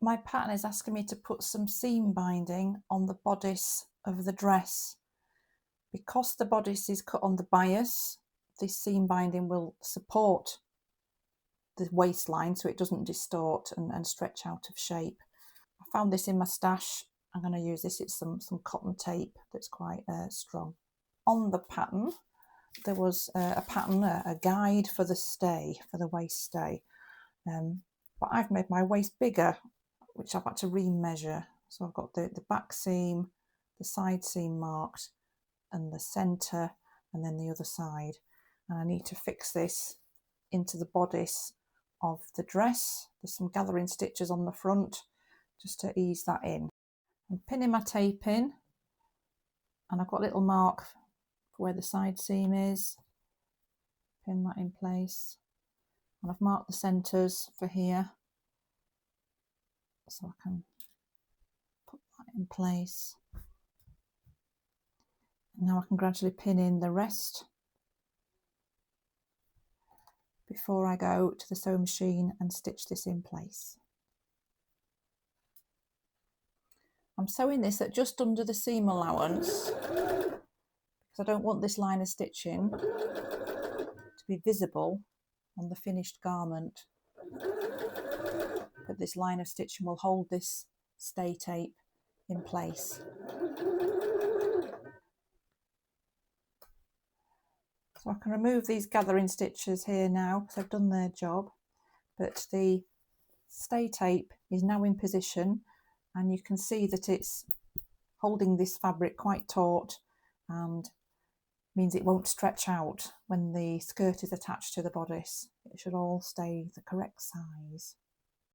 My pattern is asking me to put some seam binding on the bodice of the dress. Because the bodice is cut on the bias, this seam binding will support the waistline so it doesn't distort and stretch out of shape. I found this in my stash. I'm going to use this. It's some cotton tape that's quite strong. On the pattern, there was a pattern, a guide for the stay, for the waist stay. But I've made my waist bigger, which I've had to remeasure. So I've got the back seam, the side seam marked, and the centre, and then the other side. And I need to fix this into the bodice of the dress. There's some gathering stitches on the front just to ease that in. I'm pinning my tape in, and I've got a little mark for where the side seam is. Pin that in place. And I've marked the centres for here, so I can put that in place. And now I can gradually pin in the rest before I go to the sewing machine and stitch this in place. I'm sewing this at just under the seam allowance because I don't want this line of stitching to be visible on the finished garment. But this line of stitching will hold this stay tape in place. So I can remove these gathering stitches here now because they've done their job, but the stay tape is now in position, and you can see that it's holding this fabric quite taut and means it won't stretch out when the skirt is attached to the bodice. It should all stay the correct size.